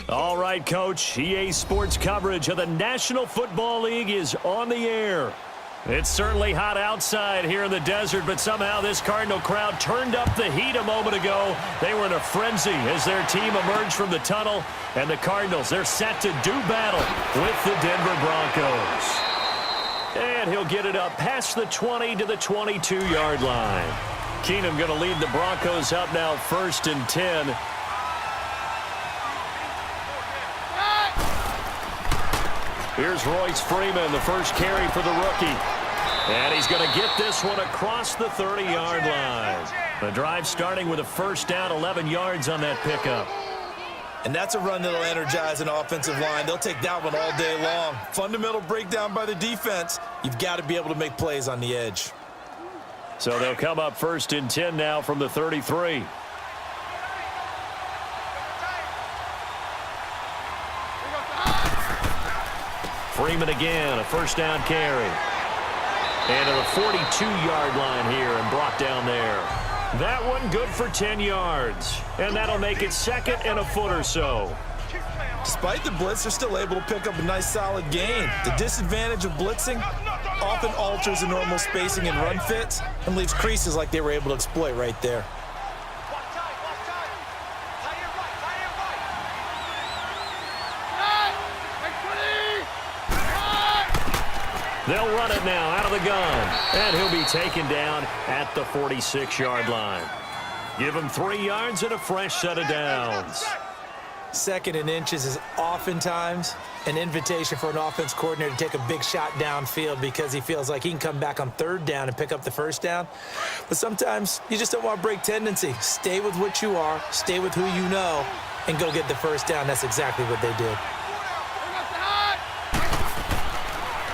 All right, Coach. EA Sports coverage of the National Football League is on the air. It's certainly hot outside here in the desert, but somehow this Cardinal crowd turned up the heat a moment ago. They were in a frenzy as their team emerged from the tunnel, and the Cardinals, they're set to do battle with the Denver Broncos. And he'll get it up past the 20 to the 22-yard line. Keenum going to lead the Broncos up now 1st and 10. Here's Royce Freeman, the first carry for the rookie. And he's going to get this one across the 30-yard line. The drive starting with a first down, 11 yards on that pickup. And that's a run that'll energize an offensive line. They'll take that one all day long. Fundamental breakdown by the defense. You've got to be able to make plays on the edge. So they'll come up 1st and 10 now from the 33. Freeman again, a first down carry. And to the 42-yard line here and brought down there. That one good for 10 yards. And that'll make it 2nd and a foot or so. Despite the blitz, they're still able to pick up a nice solid gain. The disadvantage of blitzing often alters the normal spacing and run fits and leaves creases like they were able to exploit right there. They'll run it now out of the gun. And he'll be taken down at the 46-yard line. Give him 3 yards and a fresh set of downs. 2nd and inches is oftentimes an invitation for an offense coordinator to take a big shot downfield because he feels like he can come back on 3rd down and pick up the first down. But sometimes you just don't want to break tendency. Stay with what you are, stay with who you know, and go get the first down. That's exactly what they did.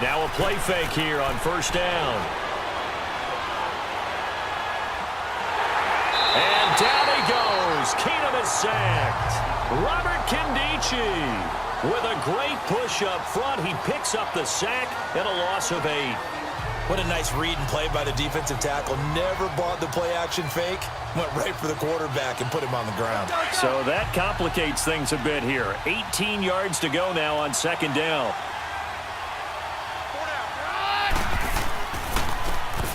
Now a play fake here on 1st down. And down he goes. Keenum is sacked. Robert Kindici with a great push up front. He picks up the sack and a loss of 8. What a nice read and play by the defensive tackle. Never bought the play action fake. Went right for the quarterback and put him on the ground. So that complicates things a bit here. 18 yards to go now on 2nd down.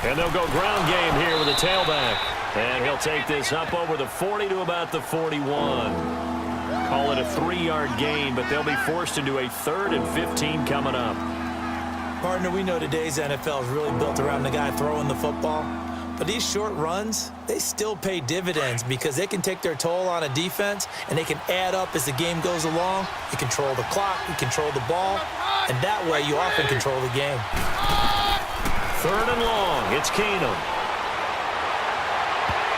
And they'll go ground game here with a tailback. And he'll take this up over the 40 to about the 41. Call it a 3-yard gain, but they'll be forced into a 3rd and 15 coming up. Partner, we know today's NFL is really built around the guy throwing the football. But these short runs, they still pay dividends because they can take their toll on a defense and they can add up as the game goes along. You control the clock, you control the ball, and that way you often control the game. 3rd and long. It's Keenum.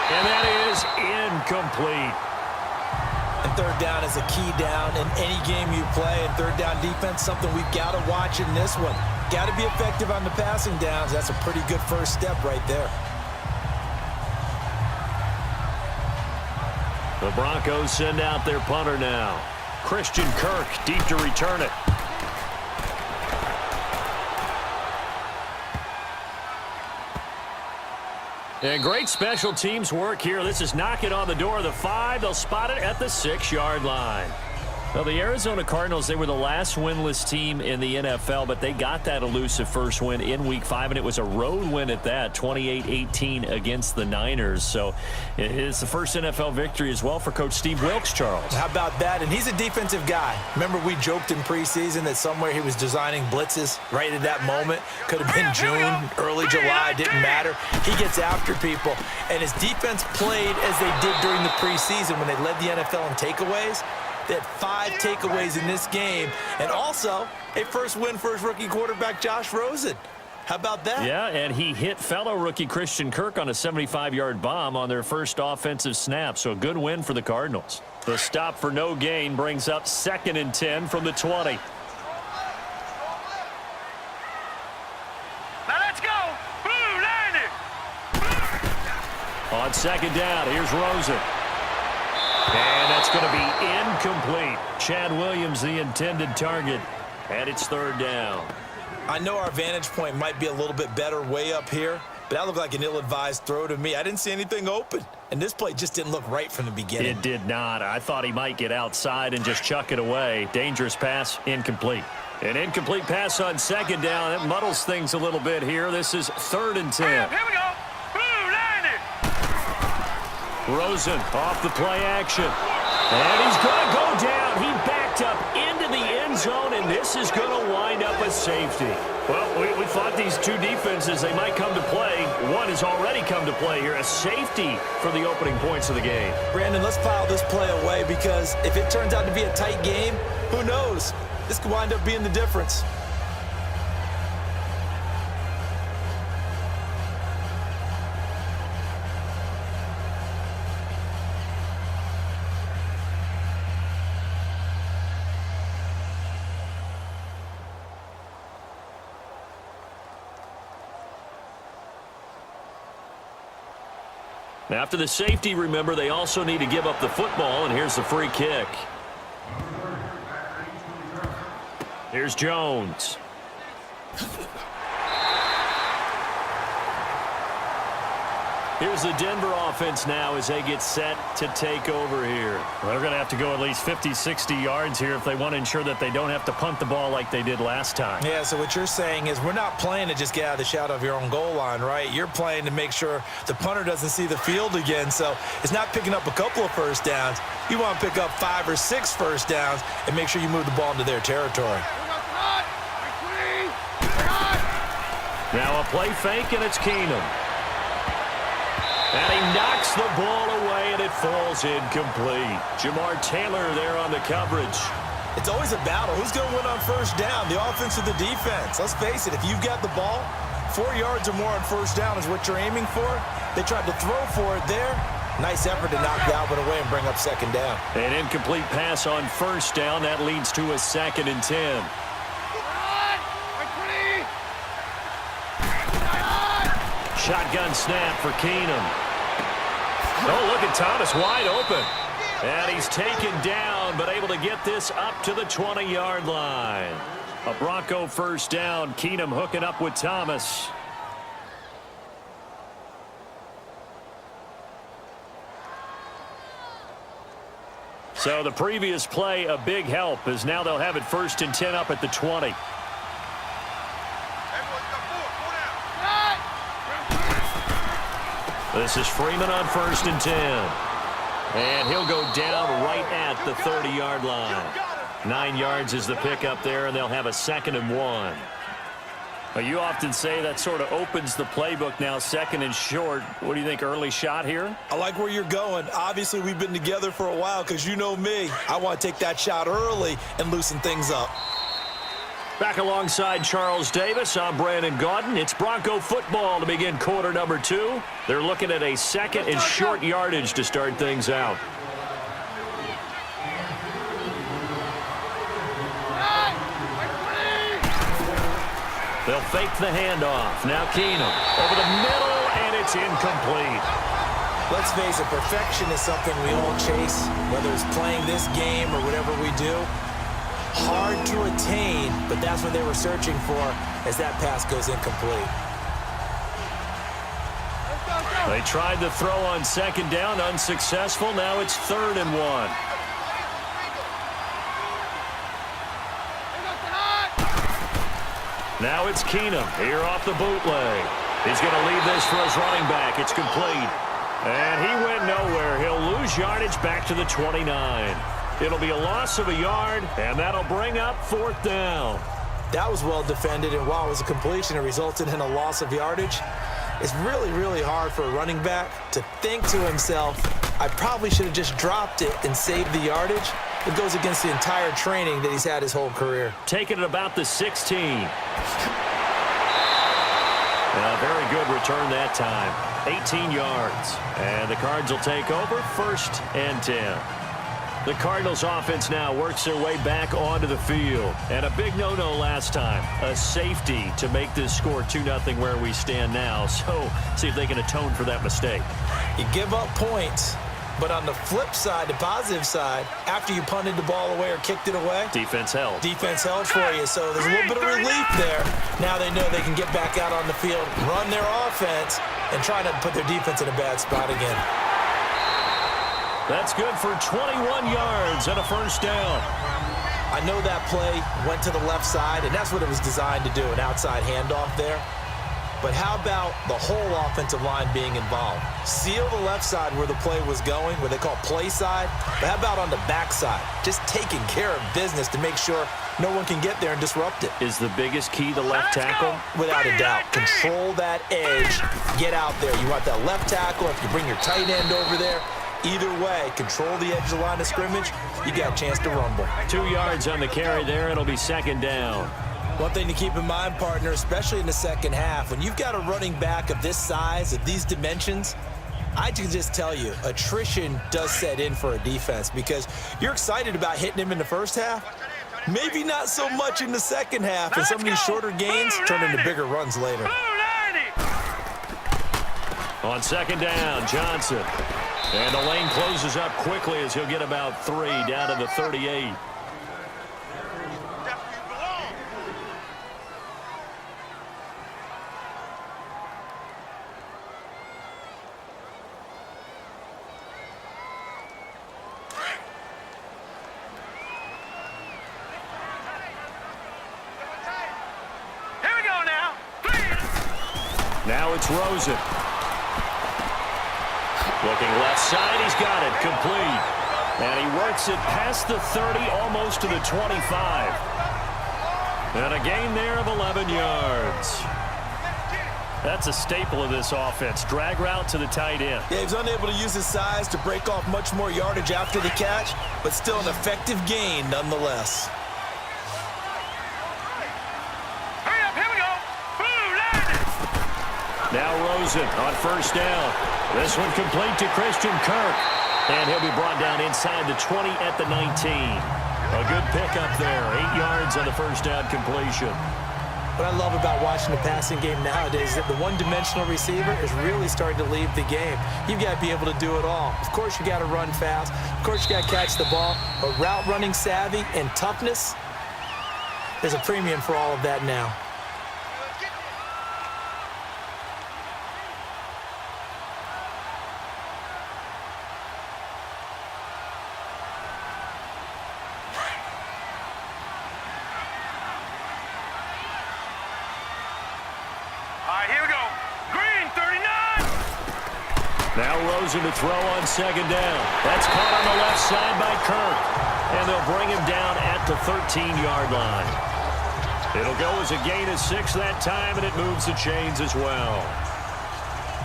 And that is incomplete. And 3rd down is a key down in any game you play. And 3rd down defense, something we've got to watch in this one. Got to be effective on the passing downs. That's a pretty good first step right there. The Broncos send out their punter now. Christian Kirk deep to return it. And great special teams work here. This is knocking on the door of the 5. They'll spot it at the 6-yard line. Well, the Arizona Cardinals, they were the last winless team in the NFL, but they got that elusive first win in Week 5, and it was a road win at that, 28-18 against the Niners. So it's the first NFL victory as well for Coach Steve Wilks, Charles. How about that? And he's a defensive guy. Remember we joked in preseason that somewhere he was designing blitzes right at that moment. Could have been June, early July, didn't matter. He gets after people. And his defense played as they did during the preseason when they led the NFL in takeaways. They had 5 takeaways in this game, and also a first win for his rookie quarterback, Josh Rosen. How about that? Yeah, and he hit fellow rookie Christian Kirk on a 75-yard bomb on their first offensive snap, so a good win for the Cardinals. The stop for no gain brings up 2nd and 10 from the 20. Now let's go. Boom, landed. On 2nd down, here's Rosen. And that's going to be incomplete. Chad Williams, the intended target, and it's 3rd down. I know our vantage point might be a little bit better way up here, but that looked like an ill-advised throw to me. I didn't see anything open, and this play just didn't look right from the beginning. It did not. I thought he might get outside and just chuck it away. Dangerous pass, incomplete. An incomplete pass on second down. It muddles things a little bit here. This is 3rd and 10. Here we go. Boom, line it. Rosen off the play action. And he's going to go down. He backed up into the end zone, and this is going to wind up a safety. Well, we thought these two defenses, they might come to play. One has already come to play here. A safety for the opening points of the game. Brandon, let's file this play away because if it turns out to be a tight game, who knows? This could wind up being the difference. After the safety, remember, they also need to give up the football, and here's the free kick. Here's Jones. Here's the Denver offense now as they get set to take over here. Well, they're going to have to go at least 50, 60 yards here if they want to ensure that they don't have to punt the ball like they did last time. Yeah, so what you're saying is we're not playing to just get out of the shadow of your own goal line, right? You're playing to make sure the punter doesn't see the field again. So it's not picking up a couple of first downs. You want to pick up 5 or 6 first downs and make sure you move the ball into their territory. Now a play fake, and it's Keenum. And he knocks the ball away, and it falls incomplete. Jamar Taylor there on the coverage. It's always a battle. Who's going to win on first down, the offense or the defense? Let's face it, if you've got the ball, 4 yards or more on first down is what you're aiming for. They tried to throw for it there. Nice effort to knock Dalvin away and bring up second down. An incomplete pass on first down. That leads to a 2nd and 10. Shotgun snap for Keenum. Oh, look at Thomas wide open. And he's taken down, but able to get this up to the 20-yard line. A Bronco first down. Keenum hooking up with Thomas. So the previous play, a big help, as now they'll have it 1st and 10 up at the 20. This is Freeman on 1st and 10. And he'll go down right at the 30-yard line. 9 yards is the pickup there, and they'll have a 2nd and 1. Well, you often say that sort of opens the playbook now, 2nd and short. What do you think, early shot here? I like where you're going. Obviously, we've been together for a while because you know me. I want to take that shot early and loosen things up. Back alongside Charles Davis, I'm Brandon Gaudin. It's Bronco football to begin quarter number 2. They're looking at a 2nd and short yardage to start things out. They'll fake the handoff. Now Keenum over the middle, and it's incomplete. Let's face it, perfection is something we all chase, whether it's playing this game or whatever we do. Hard to attain, but that's what they were searching for as that pass goes incomplete. They tried the throw on 2nd down, unsuccessful. Now it's 3rd and 1. Now it's Keenum here off the bootleg. He's going to leave this for his running back. It's complete. And he went nowhere. He'll lose yardage back to the 29. It'll be a loss of a yard, and that'll bring up 4th down. That was well defended, and while it was a completion, it resulted in a loss of yardage. It's really, really hard for a running back to think to himself, I probably should have just dropped it and saved the yardage. It goes against the entire training that he's had his whole career. Taking it about the 16. A very good return that time. 18 yards. And the Cards will take over 1st and 10. The Cardinals offense now works their way back onto the field. And a big no-no last time. A safety to make this score 2-0 where we stand now. So see if they can atone for that mistake. You give up points, But on the flip side, the positive side, after you punted the ball away or kicked it away, defense held. Defense held for you, so there's a little bit of relief there. Now they know they can get back out on the field, run their offense, and try to put their defense in a bad spot again. That's good for 21 yards and a first down. I know that play went to the left side, and that's what it was designed to do, an outside handoff there. But how about the whole offensive line being involved? Seal the left side where the play was going, where they call play side. But how about on the back side? Just taking care of business to make sure no one can get there and disrupt it. Is the biggest key the left tackle? Without a doubt. Control that edge. Get out there. You want that left tackle. If you bring your tight end over there, either way, control the edge of the line of scrimmage, you got a chance to rumble. 2 yards on the carry there. It'll be second down. One thing to keep in mind, partner, especially in the second half, when you've got a running back of this size, of these dimensions, I can just tell you, attrition does set in for a defense because you're excited about hitting him in the first half. Maybe not so much in the second half, and some of these shorter gains turn into bigger runs later. On second down, Johnson. And the lane closes up quickly as he'll get about 3 down to the 38. Now it's Rosen. Looking left side, he's got it, complete. And he works it past the 30, almost to the 25. And a gain there of 11 yards. That's a staple of this offense. Drag route to the tight end. Yeah, he was unable to use his size to break off much more yardage after the catch, but still an effective gain nonetheless. Now Rosen on first down. This one complete to Christian Kirk. And he'll be brought down inside the 20 at the 19. A good pickup there. 8 yards on the first down completion. What I love about watching the passing game nowadays is that the one-dimensional receiver is really starting to leave the game. You've got to be able to do it all. Of course, you got to run fast. Of course, you got to catch the ball. But route running savvy and toughness, there's a premium for all of that now. Now Rosen to throw on second down. That's caught on the left side by Kirk. And they'll bring him down at the 13-yard line. It'll go as a gain of 6 that time, and it moves the chains as well.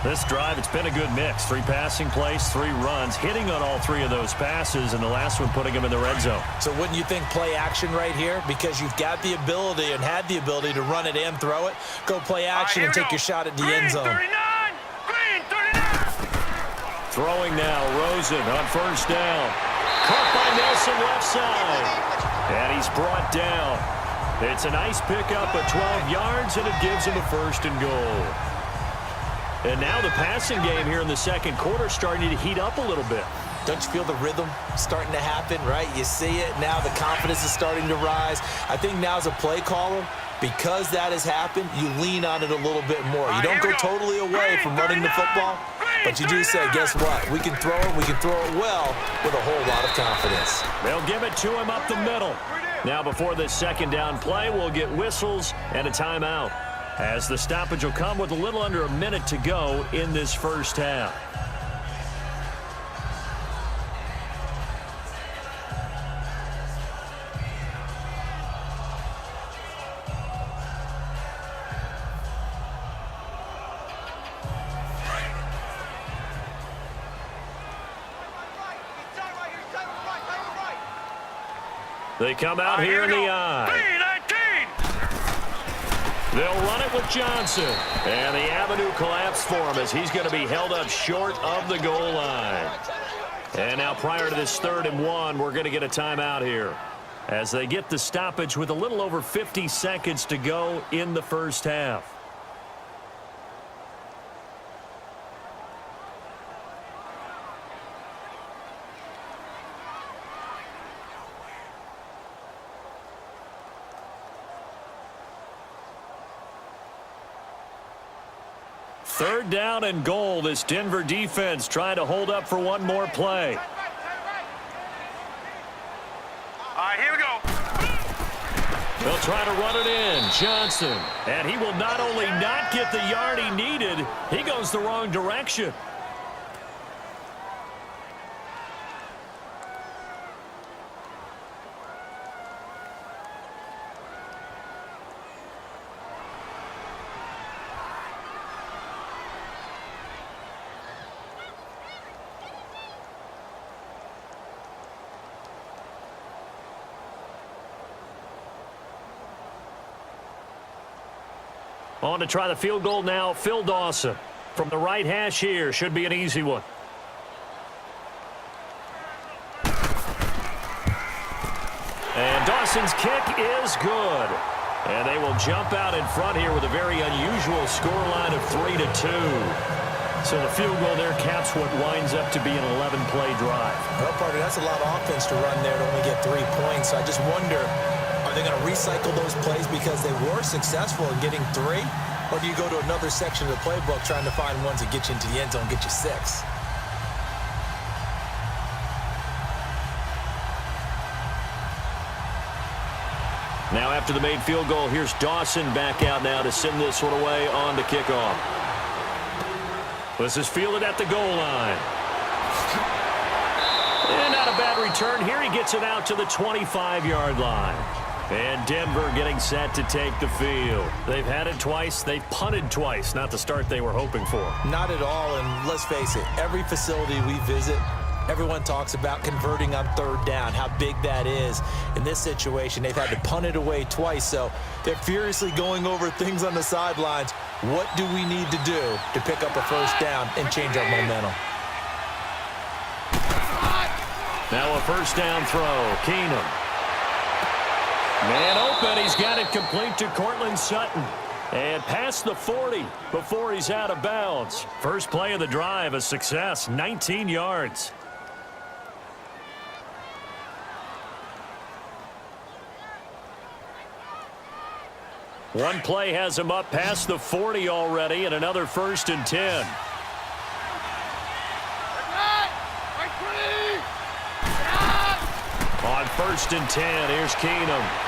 This drive, it's been a good mix. 3 passing plays, 3 runs, hitting on all 3 of those passes, and the last one putting him in the red zone. So wouldn't you think play action right here? Because you've got the ability and had the ability to run it and throw it. Go play action and take your shot at the end zone. Throwing now, Rosen on first down. Caught by Nelson left side. And he's brought down. It's a nice pickup of 12 yards, and it gives him a first and goal. And now the passing game here in the second quarter starting to heat up a little bit. Don't you feel the rhythm starting to happen, right? You see it. Now the confidence is starting to rise. I think now as a play caller, because that has happened, you lean on it a little bit more. You don't go totally away from running the football, but you do say, guess what? We can throw it. We can throw it well with a whole lot of confidence. They'll give it to him up the middle. Now before this second down play, we'll get whistles and a timeout, as the stoppage will come with a little under a minute to go in this first half. They come out here in the eye. They'll run it with Johnson. And the avenue collapsed for him as he's going to be held up short of the goal line. And now prior to this 3rd and 1, we're going to get a timeout here, as they get the stoppage with a little over 50 seconds to go in the first half. Third down and goal. This Denver defense trying to hold up for one more play. All right, here we go. They'll try to run it in. Johnson. And he will not only not get the yard he needed, he goes the wrong direction. On to try the field goal now, Phil Dawson. From the right hash here, should be an easy one. And Dawson's kick is good. And they will jump out in front here with a very unusual scoreline of 3-2. So the field goal there caps what winds up to be an 11-play drive. Well, partner, that's a lot of offense to run there to only get 3 points. I just wonder, are they going to recycle those plays because they were successful in getting 3? Or do you go to another section of the playbook trying to find ones that get you into the end zone, get you 6? Now after the made field goal, here's Dawson back out now to send this one away on the kickoff. This is fielded at the goal line. And not a bad return. Here he gets it out to the 25-yard line. And Denver getting set to take the field. They've had it twice. They've punted twice. Not the start they were hoping for. Not at all, and let's face it, every facility we visit, everyone talks about converting on third down, how big that is. In this situation, they've had to punt it away twice, so they're furiously going over things on the sidelines. What do we need to do to pick up a first down and change our momentum? Now a first down throw. Keenum. Man open. He's got it complete to Cortland Sutton. And past the 40 before he's out of bounds. First play of the drive, a success, 19 yards. One play has him up past the 40 already, and another 1st and 10. On 1st and 10, here's Keenum.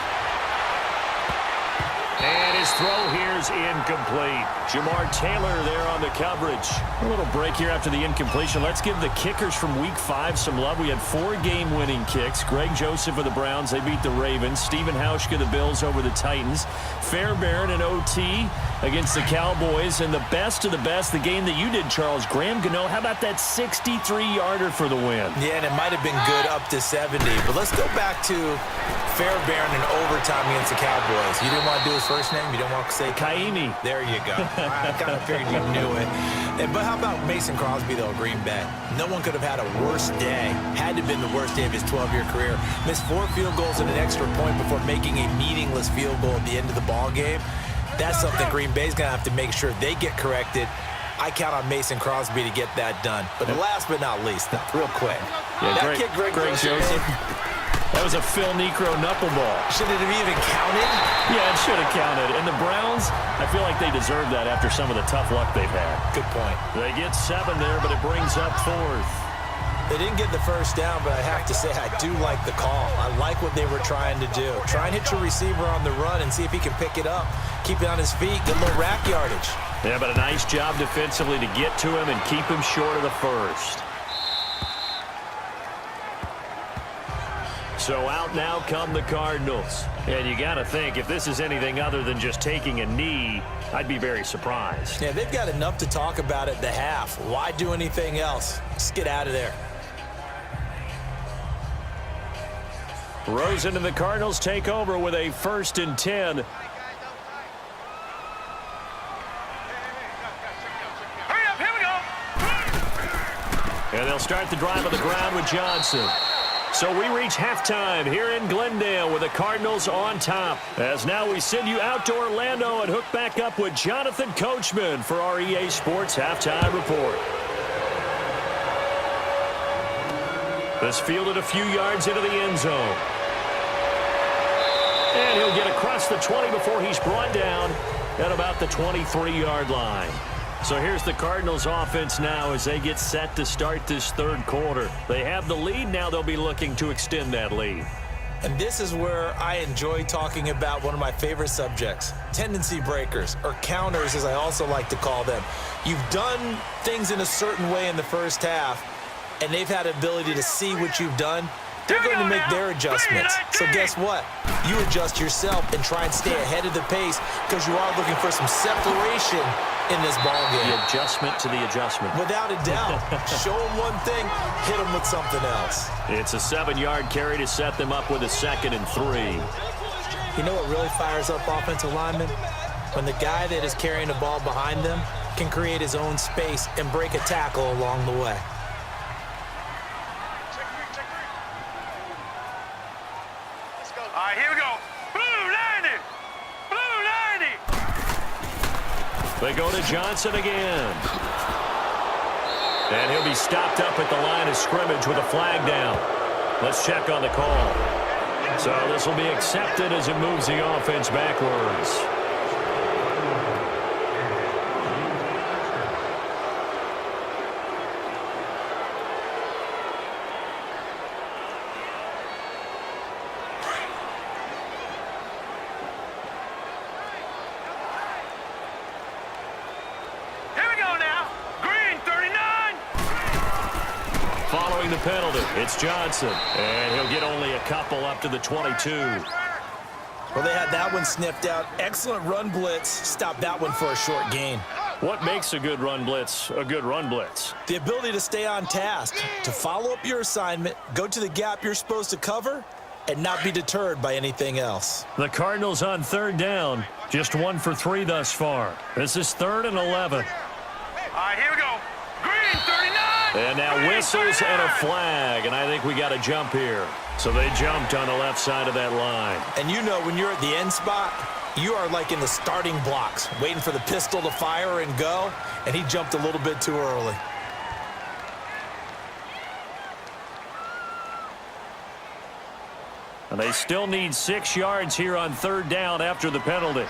And his throw here is incomplete. Jamar Taylor there on the coverage. A little break here after the incompletion. Let's give the kickers from Week 5 some love. We had 4 game-winning kicks. Greg Joseph of the Browns, they beat the Ravens. Stephen Hauschka, the Bills, over the Titans. Fairbairn and OT against the Cowboys. And the best of the best, the game that you did, Charles, Graham Gano. How about that 63-yarder for the win? Yeah, and it might have been good up to 70. But let's go back to Fairbairn in overtime against the Cowboys. You didn't want to do his first name? You don't want to say Kaimi. There you go. I kind of figured you knew it. But how about Mason Crosby, though, Green Bay? No one could have had a worse day. Had to have been the worst day of his 12-year career. Missed 4 field goals and an extra point before making a meaningless field goal at the end of the ball game. That's something Green Bay's going to have to make sure they get corrected. I count on Mason Crosby to get that done. But last but not least, real quick. Yeah, that kid, Greg Joseph. That was a Phil Necro knuckleball. Should it have even counted? Yeah, it should have counted. And the Browns, I feel like they deserve that after some of the tough luck they've had. Good point. They get 7 there, but it brings up 4th. They didn't get the first down, but I have to say I do like the call. I like what they were trying to do. Try and hit your receiver on the run and see if he can pick it up. Keep it on his feet. Get a little rack yardage. Yeah, but a nice job defensively to get to him and keep him short of the first. So out now come the Cardinals. And you got to think, if this is anything other than just taking a knee, I'd be very surprised. Yeah, they've got enough to talk about at the half. Why do anything else? Just get out of there. Rosen and the Cardinals take over with a 1st and 10. Hurry up, here we go. And they'll start the drive on the ground with Johnson. So we reach halftime here in Glendale with the Cardinals on top. As now we send you out to Orlando and hook back up with Jonathan Coachman for our EA Sports Halftime Report. This fielded a few yards into the end zone. And he'll get across the 20 before he's brought down at about the 23-yard line. So here's the Cardinals offense now as they get set to start this third quarter. They have the lead. Now they'll be looking to extend that lead. And this is where I enjoy talking about one of my favorite subjects, tendency breakers, or counters as I also like to call them. You've done things in a certain way in the first half, and they've had the ability to see what you've done. They're going to make their adjustments. So guess what? You adjust yourself and try and stay ahead of the pace because you are looking for some separation in this ballgame. The adjustment to the adjustment. Without a doubt. Show them one thing, hit them with something else. It's a 7-yard carry to set them up with a 2nd and 3. You know what really fires up offensive linemen? When the guy that is carrying the ball behind them can create his own space and break a tackle along the way. All right, here we go. Blue 90. Blue 90. They go to Johnson again. And he'll be stopped up at the line of scrimmage with a flag down. Let's check on the call. So this will be accepted as it moves the offense backwards. Following the penalty, it's Johnson, and he'll get only a couple up to the 22. Well, they had that one sniffed out. Excellent run blitz. Stopped that one for a short gain. What makes a good run blitz a good run blitz? The ability to stay on task, to follow up your assignment, go to the gap you're supposed to cover, and not be deterred by anything else. The Cardinals on 3rd down, just 1 for 3 thus far. This is 3rd and 11. All right, here we go. Green 39. And now whistles and a flag, and I think we got a jump here. So they jumped on the left side of that line. And you know when you're at the end spot, you are like in the starting blocks, waiting for the pistol to fire and go, and he jumped a little bit too early. And they still need 6 yards here on 3rd down after the penalty.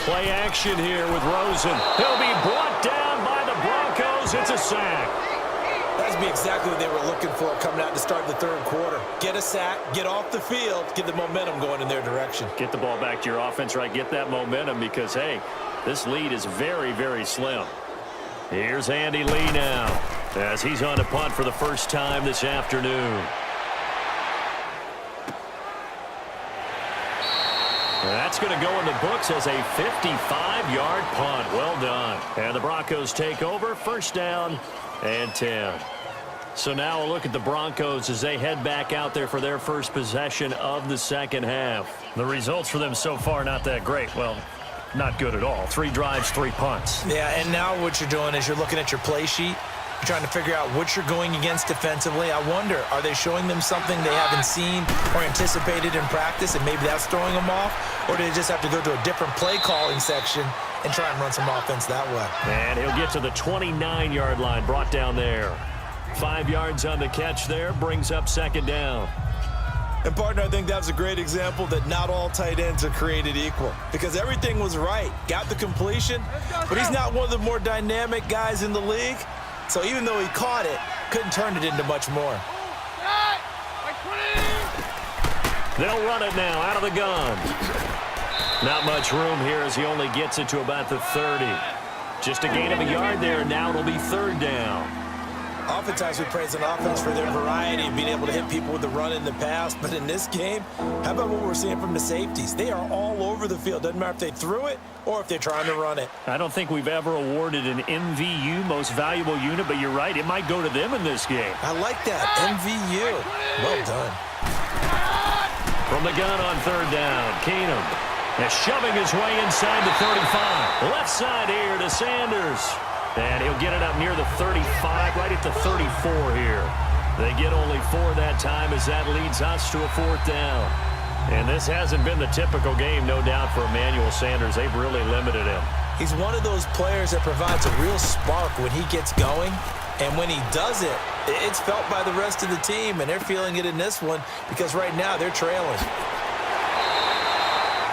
Play action here with Rosen. He'll be brought down by the Broncos. It's a sack. That'd be exactly what they were looking for coming out to start the 3rd quarter. Get a sack, get off the field, get the momentum going in their direction. Get the ball back to your offense, right? Get that momentum because, hey, this lead is very, very slim. Here's Andy Lee now as he's on to punt for the first time this afternoon. That's going to go in the books as a 55-yard punt. Well done. And the Broncos take over, 1st down and 10. So now a look at the Broncos as they head back out there for their first possession of the 2nd half. The results for them so far not that great. Well, not good at all. 3 drives, 3 punts. Yeah, and now what you're doing is you're looking at your play sheet. You're trying to figure out what you're going against defensively. I wonder, are they showing them something they haven't seen or anticipated in practice, and maybe that's throwing them off? Or do they just have to go to a different play calling section and try and run some offense that way? And he'll get to the 29-yard line, brought down there. 5 yards on the catch there, brings up 2nd down. And, partner, I think that was a great example that not all tight ends are created equal because everything was right. Got the completion, but he's not one of the more dynamic guys in the league. So even though he caught it, couldn't turn it into much more. They'll run it now out of the gun. Not much room here as he only gets it to about the 30. Just a gain of a yard there, and now it'll be 3rd down. Oftentimes we praise an offense for their variety of being able to hit people with the run in the pass. But in this game, how about what we're seeing from the safeties? They are all over the field. Doesn't matter if they threw it or if they're trying to run it. I don't think we've ever awarded an MVU, most valuable unit, but you're right. It might go to them in this game. I like that. MVU. Well done. From the gun on 3rd down, Keenum is shoving his way inside the 35. Left side here to Sanders. And he'll get it up near the 35, right at the 34 here. They get only 4 that time as that leads us to a 4th down. And this hasn't been the typical game, no doubt, for Emmanuel Sanders. They've really limited him. He's one of those players that provides a real spark when he gets going. And when he does it, it's felt by the rest of the team. And they're feeling it in this one because right now they're trailing.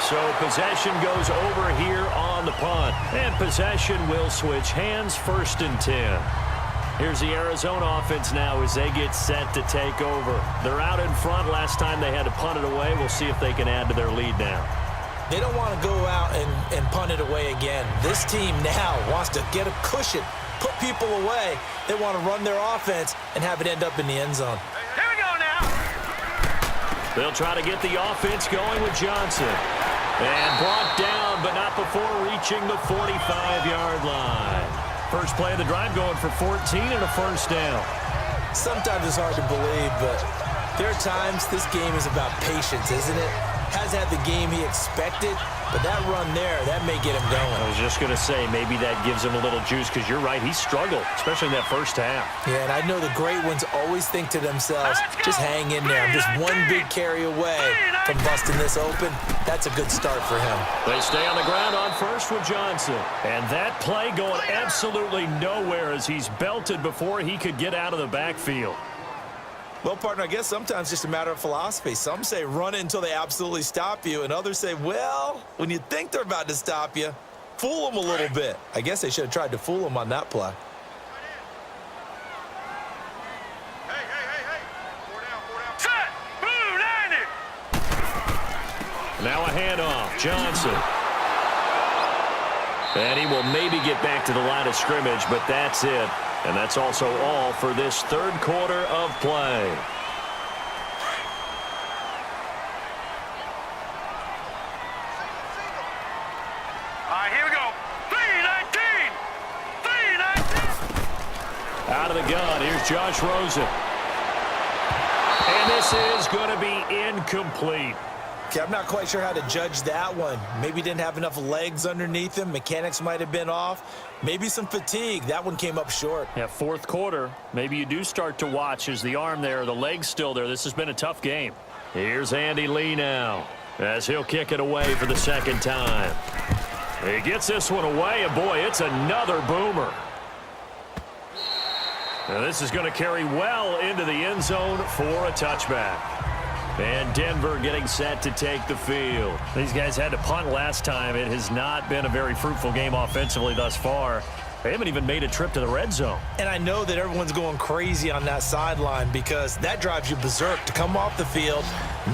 So possession goes over here on the punt. And possession will switch hands, 1st and 10. Here's the Arizona offense now as they get set to take over. They're out in front. Last time they had to punt it away. We'll see if they can add to their lead now. They don't want to go out and punt it away again. This team now wants to get a cushion, put people away. They want to run their offense and have it end up in the end zone. Here we go now. They'll try to get the offense going with Johnson. And brought down, but not before reaching the 45-yard line. First play of the drive going for 14 and a 1st down. Sometimes it's hard to believe, but there are times this game is about patience, isn't it? Has had the game he expected, but that run there, that may get him going. I was just going to say, maybe that gives him a little juice, because you're right, he struggled, especially in that first half. Yeah, and I know the great ones always think to themselves, just hang in there. I'm just one big carry away from busting this open. That's a good start for him. They stay on the ground on first with Johnson. And that play going absolutely nowhere as he's belted before he could get out of the backfield. Well, partner, I guess sometimes it's just a matter of philosophy. Some say run it until they absolutely stop you, and others say, well, when you think they're about to stop you, fool them a little bit. I guess they should have tried to fool them on that play. Hey. 4 down. Set. Boom, 90. Now a handoff. Johnson. And he will maybe get back to the line of scrimmage, but that's it. And that's also all for this 3rd quarter of play. All right, here we go. 3-19. Out of the gun, here's Josh Rosen. And this is going to be incomplete. Okay, I'm not quite sure how to judge that one. Maybe didn't have enough legs underneath him. Mechanics might have been off. Maybe some fatigue. That one came up short. Yeah, 4th quarter. Maybe you do start to watch as the arm there, the leg's still there. This has been a tough game. Here's Andy Lee now as he'll kick it away for the 2nd time. He gets this one away, and boy, it's another boomer. Now this is going to carry well into the end zone for a touchback. And Denver getting set to take the field. These guys had to punt last time. It has not been a very fruitful game offensively thus far. They haven't even made a trip to the red zone. And I know that everyone's going crazy on that sideline because that drives you berserk to come off the field,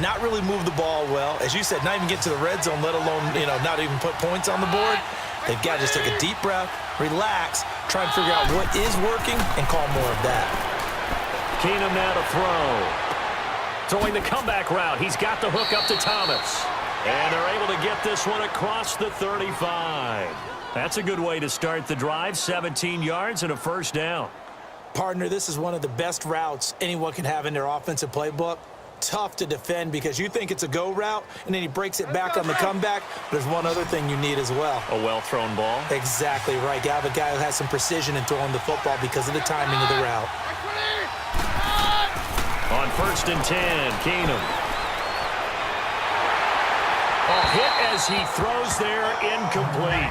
not really move the ball well. As you said, not even get to the red zone, let alone, not even put points on the board. They've got to just take a deep breath, relax, try and figure out what is working, and call more of that. Keenum now to throw. Throwing the comeback route. He's got the hook up to Thomas. And they're able to get this one across the 35. That's a good way to start the drive. 17 yards and a 1st down. Partner, this is one of the best routes anyone can have in their offensive playbook. Tough to defend because you think it's a go route, and then he breaks it back on the comeback. There's one other thing you need as well. A well-thrown ball. Exactly right. You have a guy who has some precision in throwing the football because of the timing of the route. On 1st and 10, Keenum. A hit as he throws there, incomplete.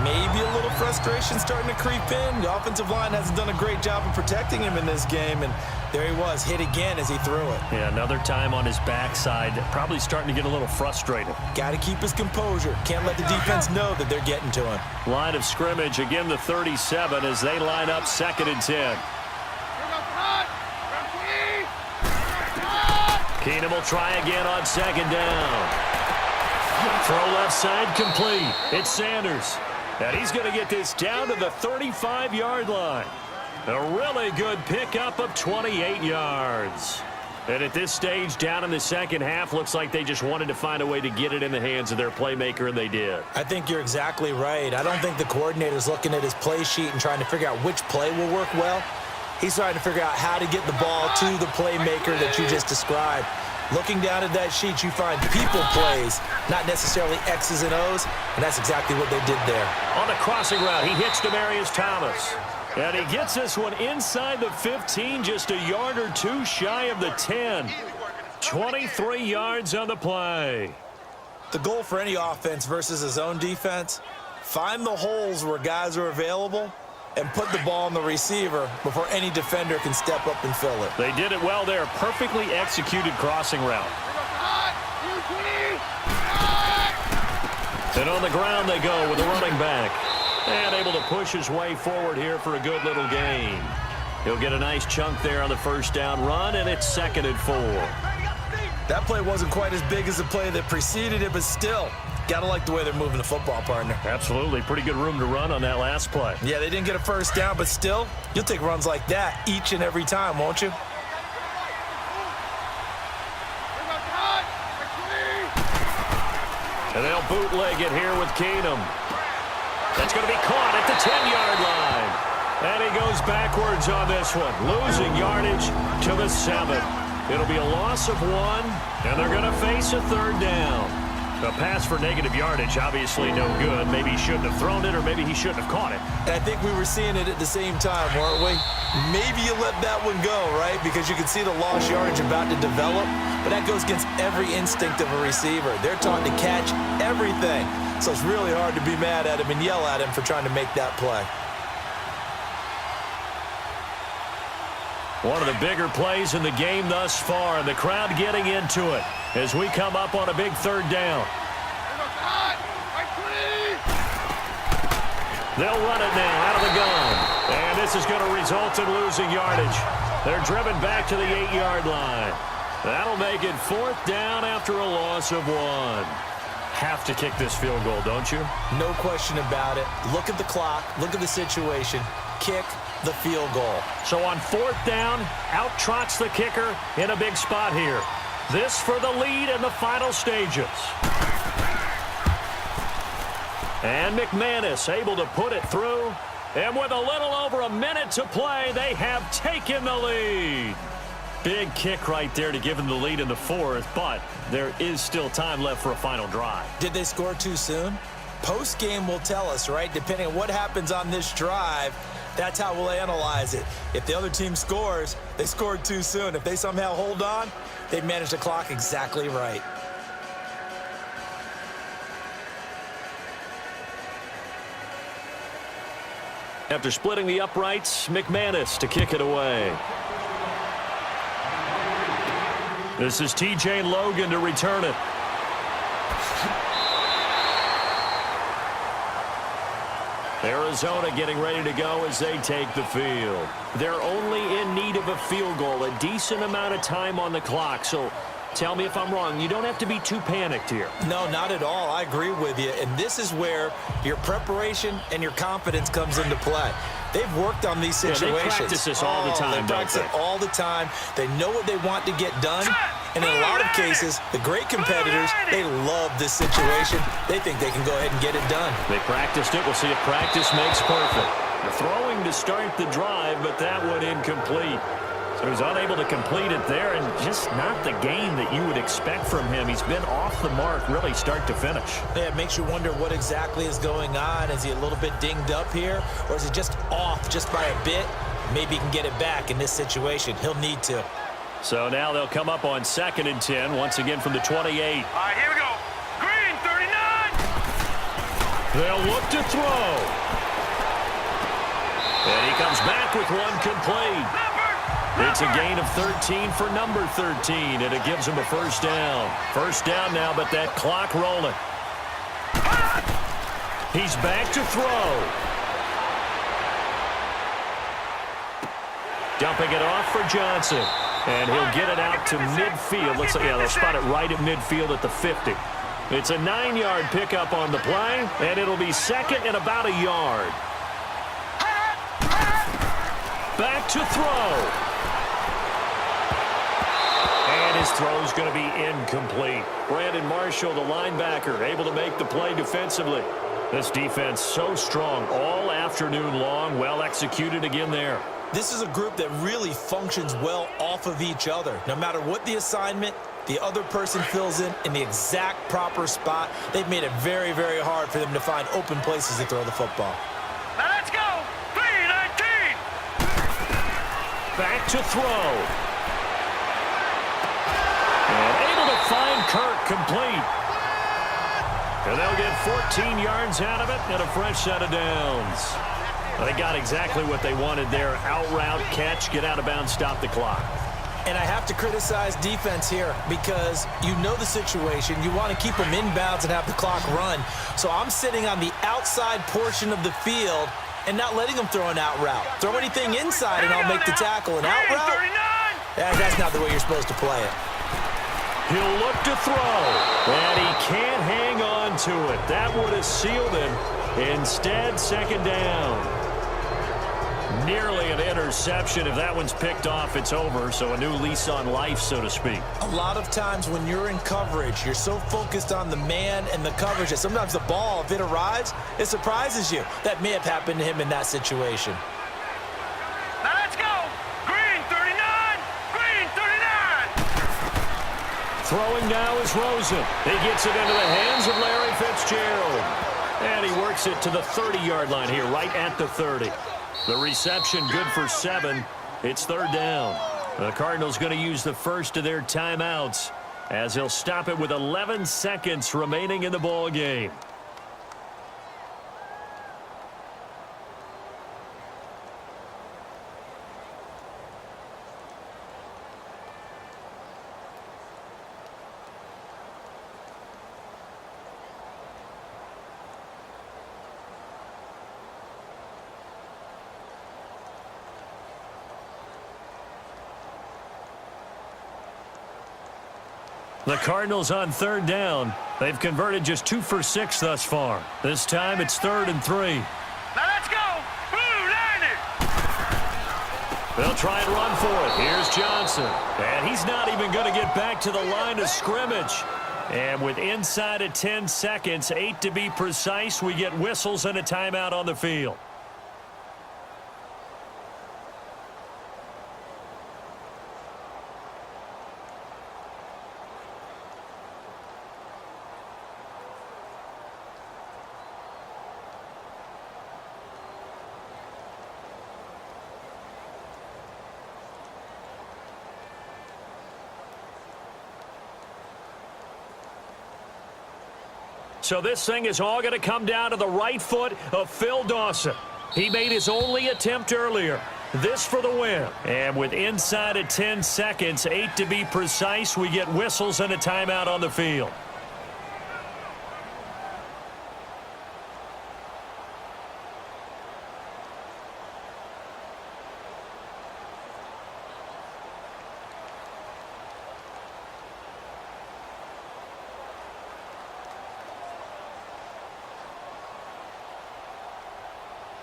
Maybe a little frustration starting to creep in. The offensive line hasn't done a great job of protecting him in this game, and there he was, hit again as he threw it. Yeah, another time on his backside, probably starting to get a little frustrated. Got to keep his composure. Can't let the defense know that they're getting to him. Line of scrimmage, again the 37 as they line up 2nd and 10. Keenum will try again on 2nd down. Throw left side complete. It's Sanders. And he's going to get this down to the 35-yard line. A really good pickup of 28 yards. And at this stage, down in the 2nd half, looks like they just wanted to find a way to get it in the hands of their playmaker, and they did. I think you're exactly right. I don't think the coordinator's looking at his play sheet and trying to figure out which play will work well. He's trying to figure out how to get the ball to the playmaker that you just described. Looking down at that sheet, you find people plays, not necessarily X's and O's, and that's exactly what they did there. On the crossing route, he hits Demarius Thomas. And he gets this one inside the 15, just a yard or two shy of the 10. 23 yards on the play. The goal for any offense versus his own defense, find the holes where guys are available and put the ball on the receiver before any defender can step up and fill it. They did it well there. Perfectly executed crossing route. And on the ground they go with the running back. And able to push his way forward here for a good little gain. He'll get a nice chunk there on the first down run, and it's 2nd and 4. That play wasn't quite as big as the play that preceded it, but still, got to like the way they're moving the football, partner. Absolutely. Pretty good room to run on that last play. Yeah, they didn't get a first down, but still, you'll take runs like that each and every time, won't you? And they'll bootleg it here with Keenum. That's going to be caught at the 10-yard line. And he goes backwards on this one, losing yardage to the 7. It'll be a loss of 1, and they're going to face a 3rd down. A pass for negative yardage, obviously no good. Maybe he shouldn't have thrown it, or maybe he shouldn't have caught it. And I think we were seeing it at the same time, weren't we? Maybe you let that one go, right? Because you can see the lost yardage about to develop, but that goes against every instinct of a receiver. They're taught to catch everything. So it's really hard to be mad at him and yell at him for trying to make that play. One of the bigger plays in the game thus far, and the crowd getting into it as we come up on a big 3rd down. They'll run it now out of the gun, and this is going to result in losing yardage. They're driven back to the 8-yard line. That'll make it 4th down after a loss of 1. Have to kick this field goal, don't you? No question about it. Look at the clock. Look at the situation. Kick the field goal. So on 4th down, out trots the kicker in a big spot here. This for the lead in the final stages. And McManus able to put it through. And with a little over a minute to play, they have taken the lead. Big kick right there to give them the lead in the 4th, but there is still time left for a final drive. Did they score too soon? Post-game will tell us, right? Depending on what happens on this drive, that's how we'll analyze it. If the other team scores, they scored too soon. If they somehow hold on, they manage the clock exactly right. After splitting the uprights, McManus to kick it away. This is T.J. Logan to return it. Arizona getting ready to go as they take the field. They're only in need of a field goal, a decent amount of time on the clock. So tell me if I'm wrong. You don't have to be too panicked here. No, not at all. I agree with you. And this is where your preparation and your confidence comes into play. They've worked on these situations. Yeah, they practice this all the time, They practice it all the time. They know what they want to get done. And in a lot of cases, the great competitors, they love this situation. They think they can go ahead and get it done. They practiced it. We'll see if practice makes perfect. The throwing to start the drive, but that one incomplete. So he's unable to complete it there, and just not the game that you would expect from him. He's been off the mark really start to finish. Yeah, it makes you wonder what exactly is going on. Is he a little bit dinged up here, or is he just off just by a bit? Maybe he can get it back in this situation. He'll need to. So now they'll come up on 2nd and 10, once again from the 28. All right, here we go. Green, 39. They'll look to throw. And he comes back with one complete. It's a gain of 13 for number 13, and it gives him a first down. First down now, but that clock rolling. He's back to throw. Dumping it off for Johnson. And he'll get it out to midfield. Looks like, yeah, they'll spot it right at midfield at the 50. It's a 9-yard pickup on the play, and it'll be 2nd and about a yard. Back to throw. And his throw's going to be incomplete. Brandon Marshall, the linebacker, able to make the play defensively. This defense so strong all afternoon long. Well executed again there. This is a group that really functions well off of each other. No matter what the assignment, the other person fills in the exact proper spot. They've made it very, very hard for them to find open places to throw the football. Now let's go. 3-19. Back to throw. And able to find Kirk complete. And they'll get 14 yards out of it and a fresh set of downs. They got exactly what they wanted there. Out route, catch, get out of bounds, stop the clock. And I have to criticize defense here because you know the situation. You want to keep them inbounds and have the clock run. So I'm sitting on the outside portion of the field and not letting them throw an out route. Throw anything inside and I'll make the tackle. An out route? That's not the way you're supposed to play it. He'll look to throw, and he can't hang on to it. That would have sealed him. Instead, second down. Nearly an interception. If that one's picked off, it's over. So a new lease on life, so to speak. A lot of times when you're in coverage, you're so focused on the man and the coverage that sometimes the ball, if it arrives, it surprises you. That may have happened to him in that situation. Now let's go. Green 39. Green 39. Throwing now is Rosen. He gets it into the hands of Larry Fitzgerald. And he works it to the 30-yard line here, right at the 30. The reception good for 7. It's third down. The Cardinals going to use the first of their timeouts as he'll stop it with 11 seconds remaining in the ball game. The Cardinals on third down. They've converted just 2 for 6 thus far. This time it's 3rd and 3. Now let's go. Blue line it. They'll try and run for it. Here's Johnson. And he's not even going to get back to the line of scrimmage. And with inside of 10 seconds, 8 to be precise, we get whistles and a timeout on the field. So this thing is all going to come down to the right foot of Phil Dawson. He made his only attempt earlier. This for the win. And with inside of 10 seconds, 8 to be precise, we get whistles and a timeout on the field.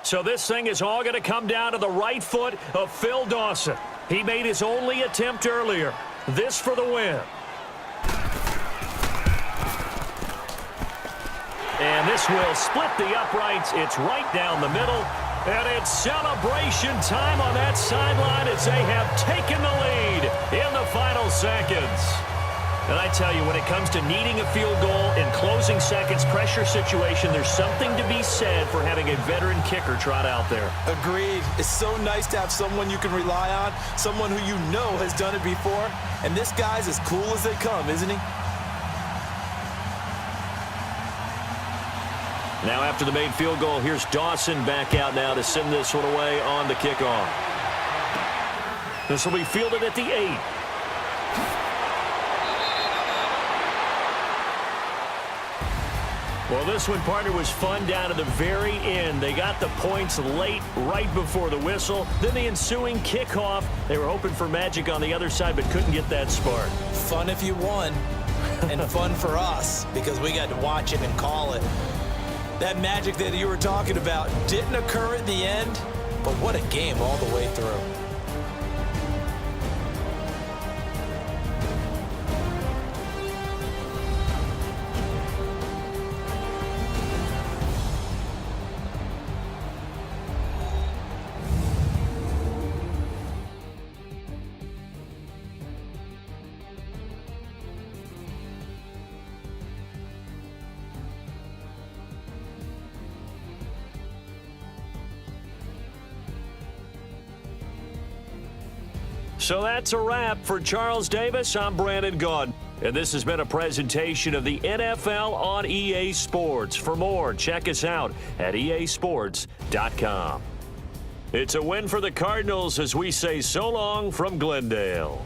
So this thing is all going to come down to the right foot of Phil Dawson. He made his only attempt earlier. This for the win. And this will split the uprights. It's right down the middle. And it's celebration time on that sideline as they have taken the lead in the final seconds. And I tell you, when it comes to needing a field goal in closing seconds, pressure situation, there's something to be said for having a veteran kicker trot out there. Agreed. It's so nice to have someone you can rely on, someone who you know has done it before. And this guy's as cool as they come, isn't he? Now after the made field goal, here's Dawson back out now to send this one away on the kickoff. This will be fielded at the 8. Well, this one, partner, was fun down to the very end. They got the points late, right before the whistle. Then the ensuing kickoff. They were hoping for magic on the other side, but couldn't get that spark. Fun if you won, and fun for us because we got to watch it and call it. That magic that you were talking about didn't occur at the end, but what a game all the way through. So that's a wrap for Charles Davis. I'm Brandon Gaudin. And this has been a presentation of the NFL on EA Sports. For more, check us out at easports.com. It's a win for the Cardinals as we say so long from Glendale.